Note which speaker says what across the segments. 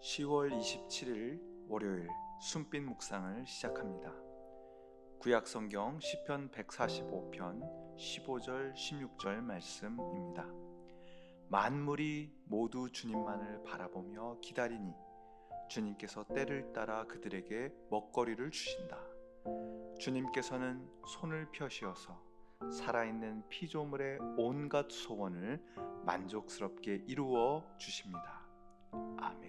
Speaker 1: 10월 27일 월요일 숨빛 묵상을 시작합니다. 구약 성경 시편 145편 15절 16절 말씀입니다. 만물이 모두 주님만을 바라보며 기다리니 주님께서 때를 따라 그들에게 먹거리를 주신다. 주님께서는 손을 펴시어서 살아있는 피조물의 온갖 소원을 만족스럽게 이루어 주십니다. 아멘.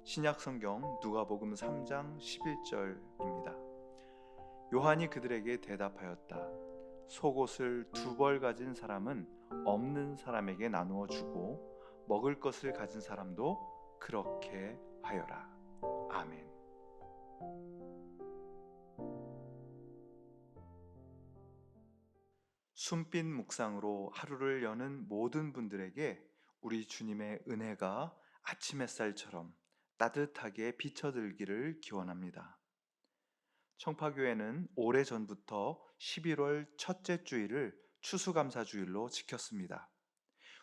Speaker 1: 신약성경 누가복음 3장 11절입니다. 요한이 그들에게 대답하였다. 속옷을 2벌 가진 사람은 없는 사람에게 나누어 주고 먹을 것을 가진 사람도 그렇게 하여라. 아멘. 숨빛 묵상으로 하루를 여는 모든 분들에게 우리 주님의 은혜가 아침 햇살처럼 따뜻하게 비춰들기를 기원합니다. 청파교회는 오래전부터 11월 첫째 주일을 추수감사주일로 지켰습니다.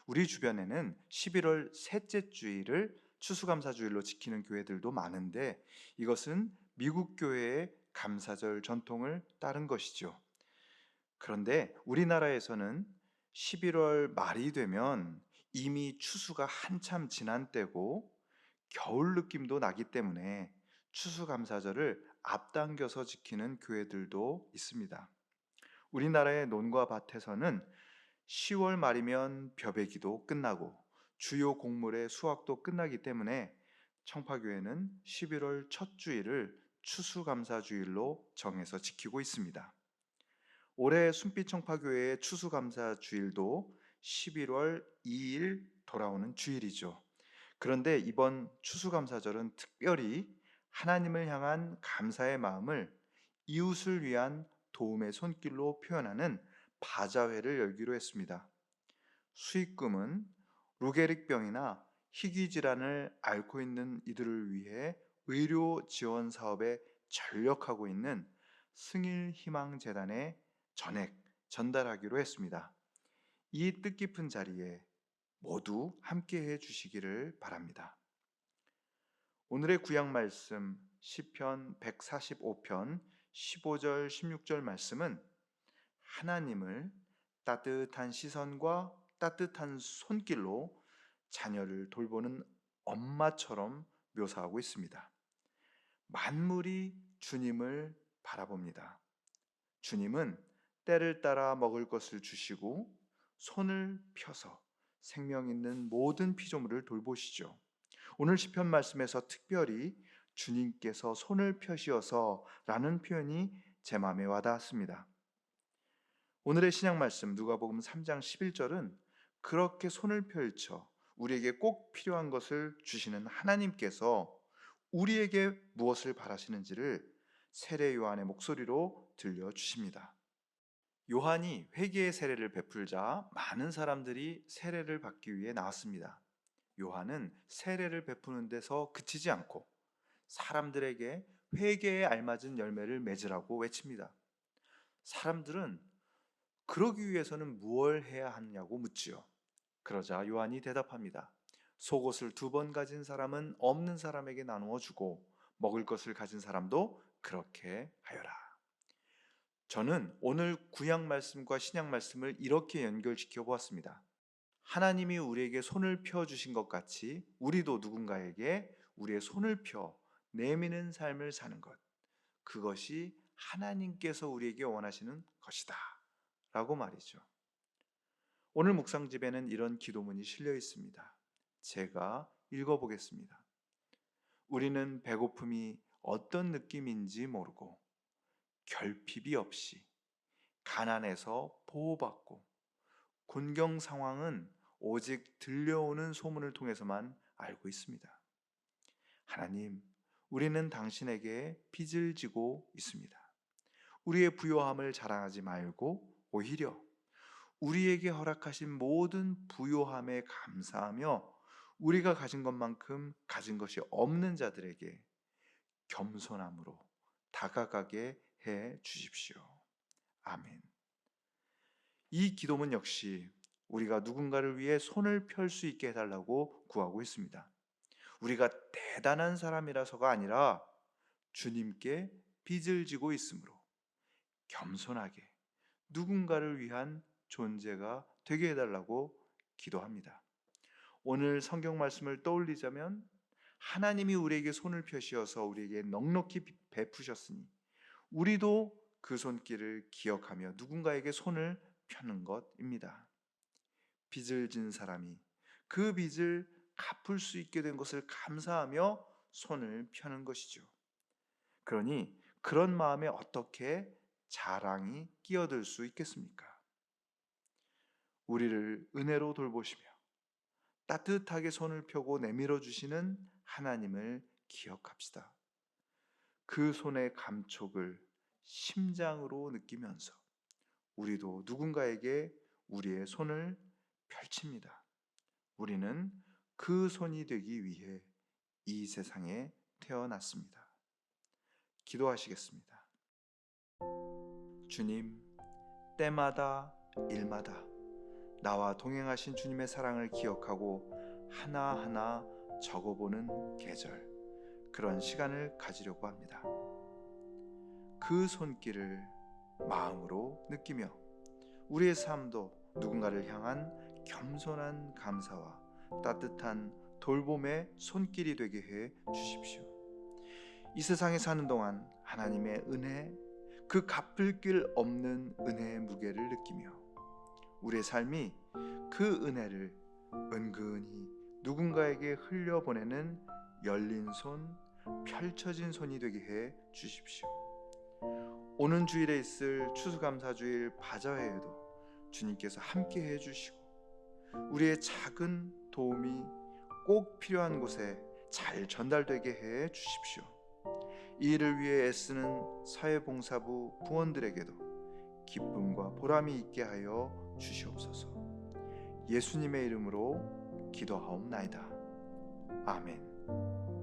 Speaker 1: 우리 주변에는 11월 셋째 주일을 추수감사주일로 지키는 교회들도 많은데 이것은 미국 교회의 감사절 전통을 따른 것이죠. 그런데 우리나라에서는 11월 말이 되면 이미 추수가 한참 지난 때고 겨울 느낌도 나기 때문에 추수감사절을 앞당겨서 지키는 교회들도 있습니다. 우리나라의 논과 밭에서는 10월 말이면 벼베기도 끝나고 주요 곡물의 수확도 끝나기 때문에 청파교회는 11월 첫 주일을 추수감사주일로 정해서 지키고 있습니다. 올해 순빛청파교회의 추수감사주일도 11월 2일 돌아오는 주일이죠. 그런데 이번 추수감사절은 특별히 하나님을 향한 감사의 마음을 이웃을 위한 도움의 손길로 표현하는 바자회를 열기로 했습니다. 수익금은 루게릭병이나 희귀 질환을 앓고 있는 이들을 위해 의료 지원 사업에 전력하고 있는 승일희망재단에 전액 전달하기로 했습니다. 이 뜻깊은 자리에 모두 함께해 주시기를 바랍니다. 오늘의 구약 말씀 시편 145편 15절 16절 말씀은 하나님을 따뜻한 시선과 따뜻한 손길로 자녀를 돌보는 엄마처럼 묘사하고 있습니다. 만물이 주님을 바라봅니다. 주님은 때를 따라 먹을 것을 주시고 손을 펴서 생명 있는 모든 피조물을 돌보시죠. 오늘 시편 말씀에서 특별히 주님께서 손을 펴시어서 라는 표현이 제 마음에 와닿았습니다. 오늘의 신약 말씀 누가복음 3장 11절은 그렇게 손을 펼쳐 우리에게 꼭 필요한 것을 주시는 하나님께서 우리에게 무엇을 바라시는지를 세례 요한의 목소리로 들려주십니다. 요한이 회개의 세례를 베풀자 많은 사람들이 세례를 받기 위해 나왔습니다. 요한은 세례를 베푸는 데서 그치지 않고 사람들에게 회개에 알맞은 열매를 맺으라고 외칩니다. 사람들은 그러기 위해서는 무엇을 해야 하느냐고 묻지요. 그러자 요한이 대답합니다. 속옷을 2번 가진 사람은 없는 사람에게 나누어 주고 먹을 것을 가진 사람도 그렇게 하여라. 저는 오늘 구약 말씀과 신약 말씀을 이렇게 연결시켜 보았습니다. 하나님이 우리에게 손을 펴 주신 것 같이 우리도 누군가에게 우리의 손을 펴 내미는 삶을 사는 것, 그것이 하나님께서 우리에게 원하시는 것이다 라고 말이죠. 오늘 묵상집에는 이런 기도문이 실려 있습니다. 제가 읽어보겠습니다. 우리는 배고픔이 어떤 느낌인지 모르고 결핍이 없이 가난해서 보호받고 곤경 상황은 오직 들려오는 소문을 통해서만 알고 있습니다. 하나님, 우리는 당신에게 빚을 지고 있습니다. 우리의 부요함을 자랑하지 말고 오히려 우리에게 허락하신 모든 부요함에 감사하며 우리가 가진 것만큼 가진 것이 없는 자들에게 겸손함으로 다가가게 해 주십시오. 아멘. 이 기도문 역시 우리가 누군가를 위해 손을 펼 수 있게 해달라고 구하고 있습니다. 우리가 대단한 사람이라서가 아니라 주님께 빚을 지고 있으므로 겸손하게 누군가를 위한 존재가 되게 해달라고 기도합니다. 오늘 성경 말씀을 떠올리자면 하나님이 우리에게 손을 펴시어서 우리에게 넉넉히 베푸셨으니 우리도 그 손길을 기억하며 누군가에게 손을 펴는 것입니다. 빚을 진 사람이 그 빚을 갚을 수 있게 된 것을 감사하며 손을 펴는 것이죠. 그러니 그런 마음에 어떻게 자랑이 끼어들 수 있겠습니까? 우리를 은혜로 돌보시며 따뜻하게 손을 펴고 내밀어 주시는 하나님을 기억합시다. 그 손의 감촉을 심장으로 느끼면서 우리도 누군가에게 우리의 손을 펼칩니다. 우리는 그 손이 되기 위해 이 세상에 태어났습니다. 기도하시겠습니다. 주님, 때마다 일마다 나와 동행하신 주님의 사랑을 기억하고 하나하나 적어보는 계절, 그런 시간을 가지려고 합니다. 그 손길을 마음으로 느끼며 우리의 삶도 누군가를 향한 겸손한 감사와 따뜻한 돌봄의 손길이 되게 해 주십시오. 이 세상에 사는 동안 하나님의 은혜, 그 갚을 길 없는 은혜의 무게를 느끼며 우리의 삶이 그 은혜를 은근히 누군가에게 흘려보내는 열린 손, 펼쳐진 손이 되게 해 주십시오. 오는 주일에 있을 추수감사주일 바자회에도 주님께서 함께 해 주시고 우리의 작은 도움이 꼭 필요한 곳에 잘 전달되게 해 주십시오. 이 일을 위해 애쓰는 사회봉사부 부원들에게도 기쁨과 보람이 있게 하여 주시옵소서. 예수님의 이름으로 기도하옵나이다. 아멘.